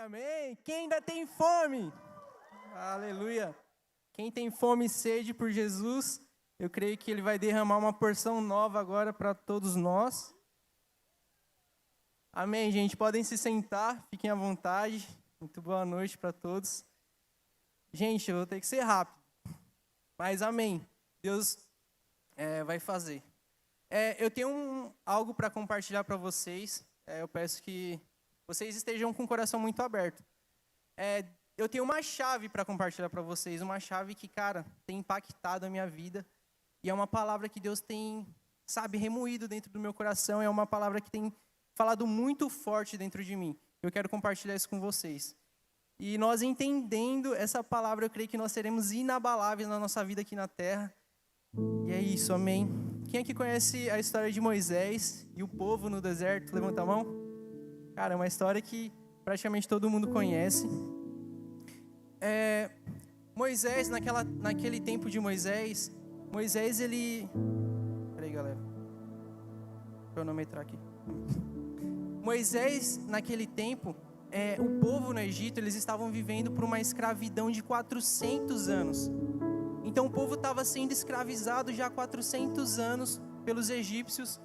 amém. Quem ainda tem fome? Aleluia. Quem tem fome e sede por Jesus, eu creio que Ele vai derramar uma porção nova agora para todos nós. Amém, gente. Podem se sentar, fiquem à vontade. Muito boa noite para todos. Gente, eu vou ter que ser rápido, mas amém. Deus vai fazer. Eu tenho algo para compartilhar para vocês. Eu peço que vocês estejam com o coração muito aberto. Eu tenho uma chave para compartilhar para vocês, uma chave que, cara, tem impactado a minha vida. E é uma palavra que Deus tem, remoído dentro do meu coração. É uma palavra que tem falado muito forte dentro de mim. Eu quero compartilhar isso com vocês. E nós entendendo essa palavra, eu creio que nós seremos inabaláveis na nossa vida aqui na terra. E é isso, amém. Quem aqui conhece a história de Moisés e o povo no deserto? Levanta a mão. Cara, é uma história que praticamente todo mundo conhece. Moisés, naquele tempo de Moisés, ele... Peraí, galera. Cronometrar aqui. Moisés, naquele tempo, o povo no Egito, eles estavam vivendo por uma escravidão de 400 anos. Então, o povo estava sendo escravizado já há 400 anos pelos egípcios.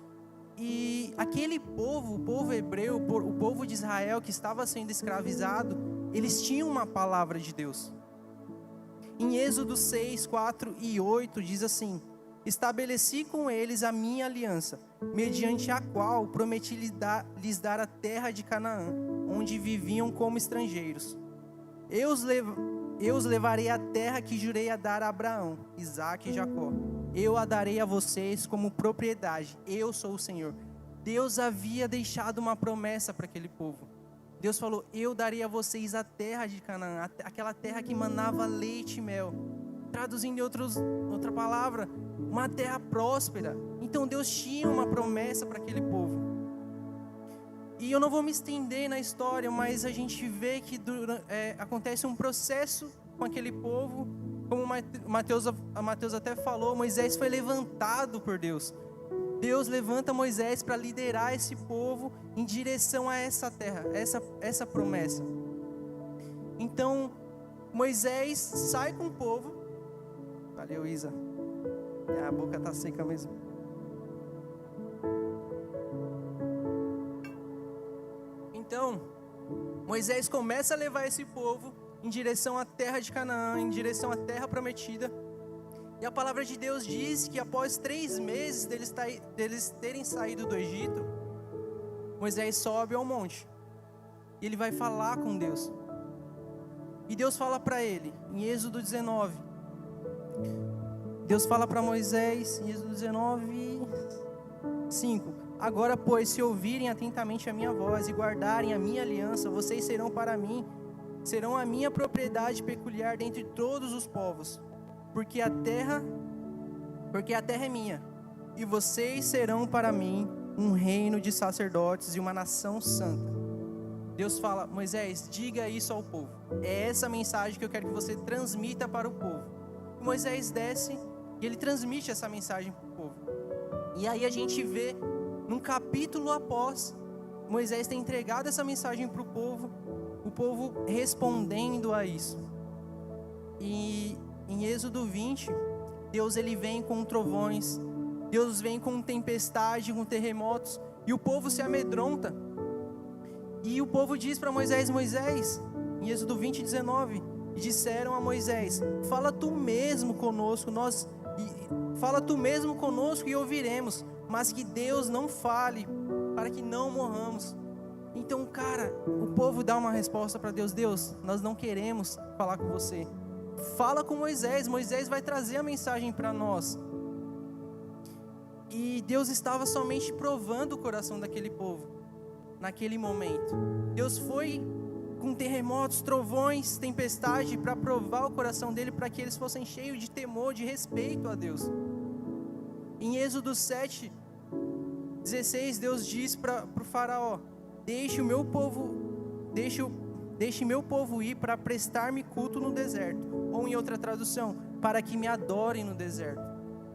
E aquele povo, o povo hebreu, o povo de Israel que estava sendo escravizado, eles tinham uma palavra de Deus. Em Êxodo 6, 4 e 8 diz assim: estabeleci com eles a minha aliança, mediante a qual prometi lhes dar a terra de Canaã, onde viviam como estrangeiros. Eu os levarei à terra que jurei a dar a Abraão, Isaque e Jacó. Eu a darei a vocês como propriedade. Eu sou o Senhor. Deus havia deixado uma promessa para aquele povo. Deus falou: eu darei a vocês a terra de Canaã, aquela terra que manava leite e mel. Traduzindo em outra palavra, uma terra próspera. Então Deus tinha uma promessa para aquele povo. E eu não vou me estender na história, mas a gente vê que acontece um processo com aquele povo. Como Mateus até falou, Moisés foi levantado por Deus. Deus levanta Moisés para liderar esse povo em direção a essa terra, essa promessa. Então, Moisés sai com o povo. Valeu, Isa. A boca está seca mesmo. Então, Moisés começa a levar esse povo em direção à terra de Canaã, em direção à terra prometida. E a palavra de Deus diz que após 3 meses deles terem saído do Egito, Moisés sobe ao monte. E ele vai falar com Deus. E Deus fala para ele, em Êxodo 19. Deus fala para Moisés, em Êxodo 19, 5. Agora, pois, se ouvirem atentamente a minha voz e guardarem a minha aliança, vocês serão para mim, serão a minha propriedade peculiar dentre todos os povos, porque a terra é minha, e vocês serão para mim um reino de sacerdotes e uma nação santa. Deus fala: Moisés, diga isso ao povo. É essa mensagem que eu quero que você transmita para o povo. E Moisés desce e ele transmite essa mensagem para o povo. E aí a gente vê, num capítulo após, Moisés ter entregado essa mensagem para o povo respondendo a isso. E em Êxodo 20, Deus ele vem com trovões, Deus vem com tempestade, com terremotos, e o povo se amedronta. E o povo diz para Moisés, em Êxodo 20, 19, e disseram a Moisés: fala tu mesmo conosco e ouviremos, mas que Deus não fale, para que não morramos. Então, cara, o povo dá uma resposta para Deus: Deus, nós não queremos falar com você. Fala com Moisés vai trazer a mensagem para nós. E Deus estava somente provando o coração daquele povo, naquele momento. Deus foi com terremotos, trovões, tempestade, para provar o coração dele, para que eles fossem cheios de temor, de respeito a Deus. Em Êxodo 7, 16, Deus diz para o faraó: deixe meu povo ir para prestar-me culto no deserto. Ou em outra tradução, para que me adorem no deserto.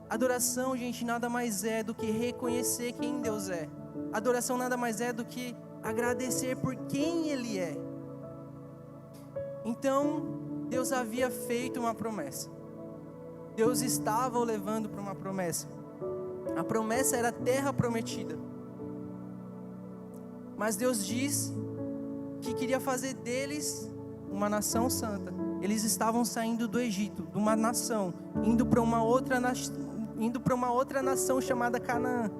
Adoração, gente, nada mais é do que reconhecer quem Deus é. Adoração nada mais é do que agradecer por quem Ele é. Então, Deus havia feito uma promessa. Deus estava o levando para uma promessa. A promessa era a terra prometida. Mas Deus diz que queria fazer deles uma nação santa. Eles estavam saindo do Egito, de uma nação, indo para uma outra nação chamada Canaã.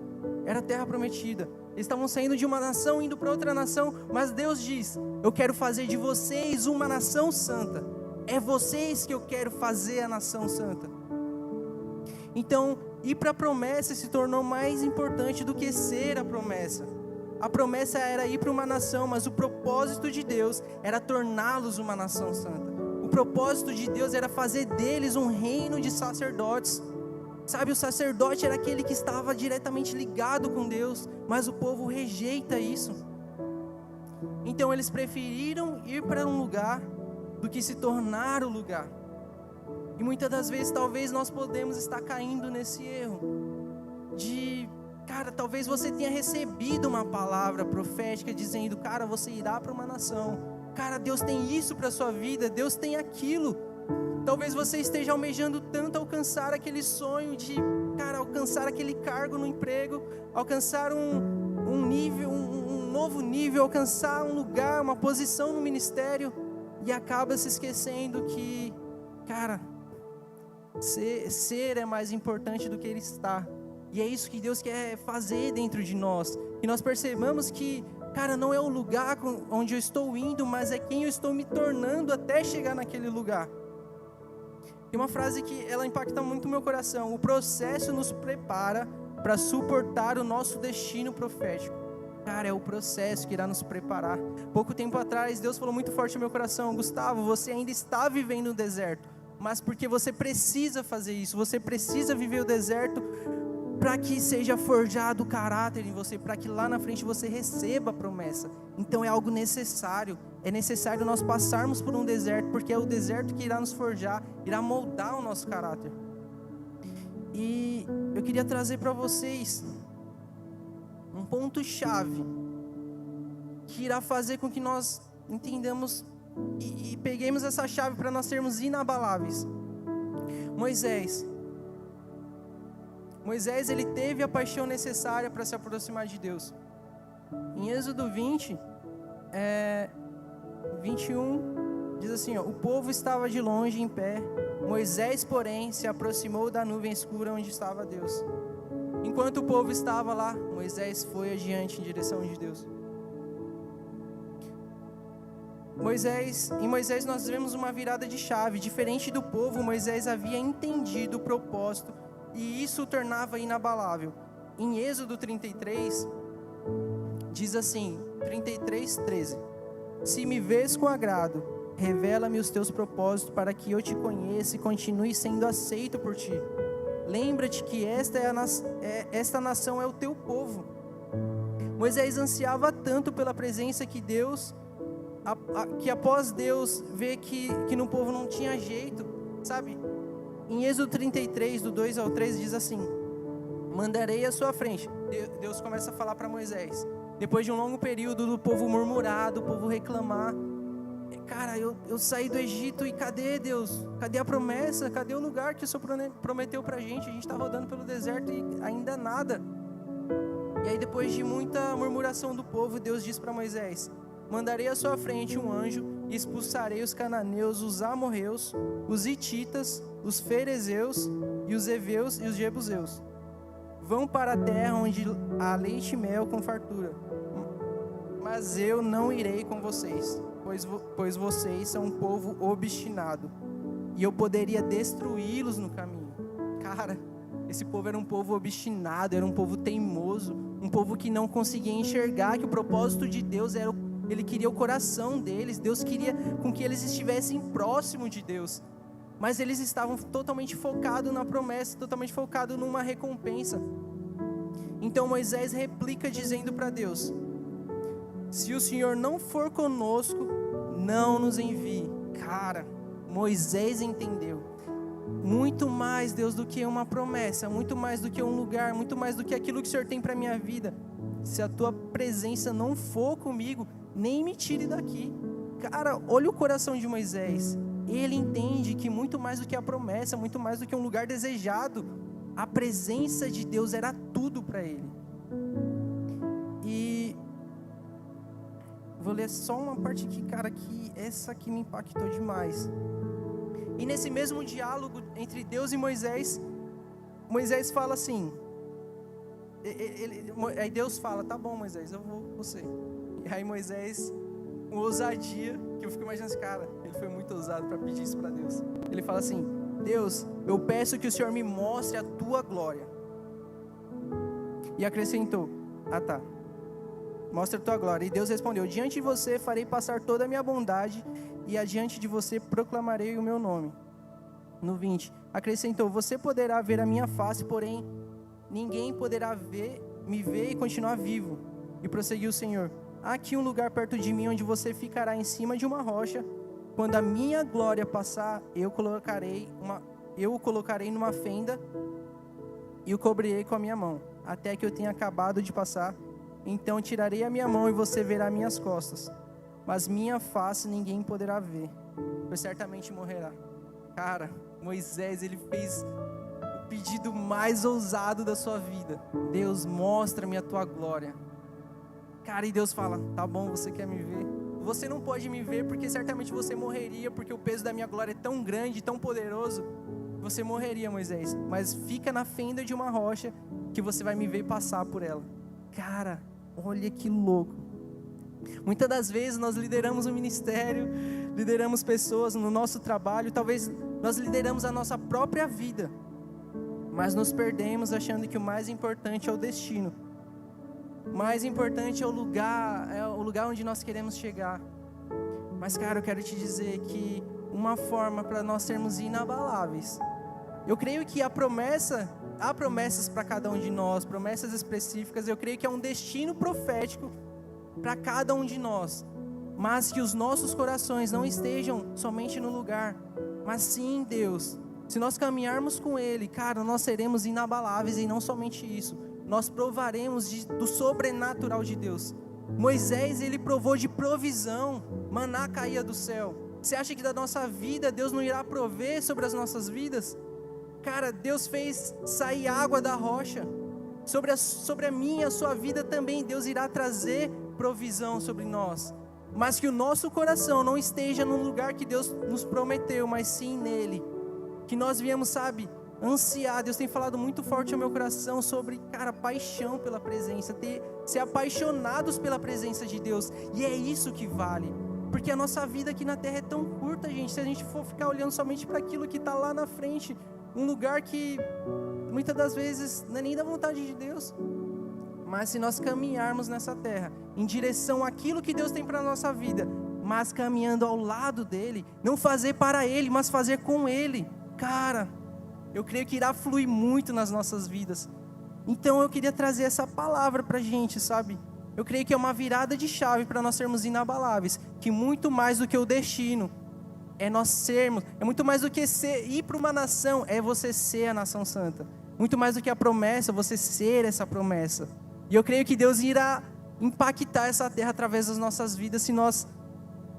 Era a terra prometida. Eles estavam saindo de uma nação, indo para outra nação, mas Deus diz: eu quero fazer de vocês uma nação santa. É vocês que eu quero fazer a nação santa. Então, ir para a promessa se tornou mais importante do que ser a promessa. A promessa era ir para uma nação, mas o propósito de Deus era torná-los uma nação santa. O propósito de Deus era fazer deles um reino de sacerdotes. Sabe, o sacerdote era aquele que estava diretamente ligado com Deus, mas o povo rejeita isso. Então eles preferiram ir para um lugar do que se tornar o lugar. E muitas das vezes, talvez nós podemos estar caindo nesse erro de, cara, talvez você tenha recebido uma palavra profética dizendo: cara, você irá para uma nação. Cara, Deus tem isso para a sua vida, Deus tem aquilo. Talvez você esteja almejando tanto alcançar aquele sonho de, cara, alcançar aquele cargo no emprego, alcançar um nível, um novo nível, alcançar um lugar, uma posição no ministério, e acaba se esquecendo que, cara, ser é mais importante do que ele estar. E é isso que Deus quer fazer dentro de nós. E nós percebamos que, cara, não é o lugar onde eu estou indo, mas é quem eu estou me tornando até chegar naquele lugar. Tem uma frase que ela impacta muito o meu coração: o processo nos prepara para suportar o nosso destino profético. Cara, é o processo que irá nos preparar. Pouco tempo atrás, Deus falou muito forte no meu coração: Gustavo, você ainda está vivendo no deserto, mas porque você precisa fazer isso, você precisa viver o deserto para que seja forjado o caráter em você, para que lá na frente você receba a promessa. Então é algo necessário. É necessário nós passarmos por um deserto, porque é o deserto que irá nos forjar, irá moldar o nosso caráter. E eu queria trazer para vocês um ponto-chave que irá fazer com que nós entendamos e peguemos essa chave para nós sermos inabaláveis. Moisés, ele teve a paixão necessária para se aproximar de Deus. Em Êxodo 20, 21, diz assim, o povo estava de longe em pé, Moisés, porém, se aproximou da nuvem escura onde estava Deus. Enquanto o povo estava lá, Moisés foi adiante em direção de Deus. Em Moisés nós vemos uma virada de chave. Diferente do povo, Moisés havia entendido o propósito e isso o tornava inabalável. Em Êxodo 33, diz assim, 33:13: se me vês com agrado, revela-me os teus propósitos para que eu te conheça e continue sendo aceito por ti. Lembra-te que esta nação é o teu povo. Moisés ansiava tanto pela presença que Deus, que após Deus ver que no povo não tinha jeito, sabe? Em Êxodo 33, do 2 ao 3, diz assim: mandarei à sua frente. Deus começa a falar para Moisés. Depois de um longo período do povo murmurar, do povo reclamar, cara, eu saí do Egito e cadê Deus? Cadê a promessa? Cadê o lugar que o Senhor prometeu pra gente? A gente está rodando pelo deserto e ainda nada. E aí, depois de muita murmuração do povo, Deus diz para Moisés: mandarei à sua frente um anjo e expulsarei os cananeus, os amorreus, os hititas, os ferezeus e os heveus e os jebuseus. Vão para a terra onde há leite e mel com fartura. Mas eu não irei com vocês, pois vocês são um povo obstinado, e eu poderia destruí-los no caminho. Cara, esse povo era um povo obstinado, era um povo teimoso, um povo que não conseguia enxergar que o propósito de Deus era Ele queria o coração deles. Deus queria com que eles estivessem próximo de Deus, mas eles estavam totalmente focados na promessa, totalmente focados numa recompensa. Então Moisés replica dizendo para Deus: se o Senhor não for conosco, não nos envie. Cara, Moisés entendeu muito mais, Deus, do que uma promessa, muito mais do que um lugar, muito mais do que aquilo que o Senhor tem para minha vida. Se a tua presença não for comigo, nem me tire daqui. cara, olha o coração de Moisés. Ele entende que muito mais do que a promessa, muito mais do que um lugar desejado, a presença de Deus era tudo para ele. E vou ler só uma parte aqui, cara, que essa aqui me impactou demais. E nesse mesmo diálogo entre Deus e Moisés, Moisés fala assim, aí Deus fala, tá bom, Moisés, eu vou com você. E aí Moisés, com ousadia, que eu fico imaginando esse cara, ele foi muito ousado para pedir isso para Deus. Ele fala assim, Deus, eu peço que o Senhor me mostre a tua glória. E acrescentou, tá, mostra a tua glória. E Deus respondeu, diante de você farei passar toda a minha bondade, e adiante de você proclamarei o meu nome. No 20, acrescentou, você poderá ver a minha face, porém ninguém poderá me ver e continuar vivo. E prosseguiu o Senhor, há aqui um lugar perto de mim, onde você ficará em cima de uma rocha. Quando a minha glória passar, eu o colocarei numa fenda e o cobrirei com a minha mão, até que eu tenha acabado de passar. Então tirarei a minha mão e você verá minhas costas, mas minha face ninguém poderá ver, pois certamente morrerá. Cara, Moisés, ele fez o pedido mais ousado da sua vida. Deus, mostra-me a tua glória. Cara, e Deus fala, tá bom, você quer me ver? Você não pode me ver porque certamente você morreria, porque o peso da minha glória é tão grande, tão poderoso. Você morreria, Moisés, mas fica na fenda de uma rocha que você vai me ver passar por ela. Cara, olha que louco. Muitas das vezes nós lideramos um ministério, lideramos pessoas no nosso trabalho, talvez nós lideramos a nossa própria vida, mas nos perdemos achando que o mais importante é o destino. O mais importante é o lugar onde nós queremos chegar. Mas, cara, eu quero te dizer que uma forma para nós sermos inabaláveis, eu creio que há promessas para cada um de nós, promessas específicas, eu creio que é um destino profético para cada um de nós, mas que os nossos corações não estejam somente no lugar, mas sim em Deus. Se nós caminharmos com Ele, cara, nós seremos inabaláveis, e não somente isso, nós provaremos do sobrenatural de Deus. Moisés, ele provou de provisão, maná caía do céu. Você acha que da nossa vida Deus não irá prover sobre as nossas vidas? Cara, Deus fez sair água da rocha. Sobre a minha, a sua vida também, Deus irá trazer provisão sobre nós. Mas que o nosso coração não esteja no lugar que Deus nos prometeu, mas sim nele. Que nós viemos, sabe, ansiar. Deus tem falado muito forte ao meu coração sobre, cara, paixão pela presença, ser apaixonados pela presença de Deus. E é isso que vale. Porque a nossa vida aqui na terra é tão curta, gente. Se a gente for ficar olhando somente para aquilo que está lá na frente, um lugar que muitas das vezes não é nem da vontade de Deus. Mas se nós caminharmos nessa terra em direção àquilo que Deus tem para a nossa vida, mas caminhando ao lado dele, não fazer para ele, mas fazer com ele, cara, eu creio que irá fluir muito nas nossas vidas. Então eu queria trazer essa palavra para a gente, sabe? Eu creio que é uma virada de chave para nós sermos inabaláveis, que muito mais do que o destino é nós sermos, é muito mais do que ir para uma nação, é você ser a nação santa. Muito mais do que a promessa, você ser essa promessa. E eu creio que Deus irá impactar essa terra através das nossas vidas, se nós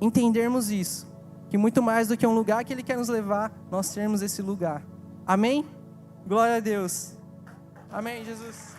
entendermos isso. Que muito mais do que um lugar que Ele quer nos levar, nós sermos esse lugar. Amém? Glória a Deus. Amém, Jesus.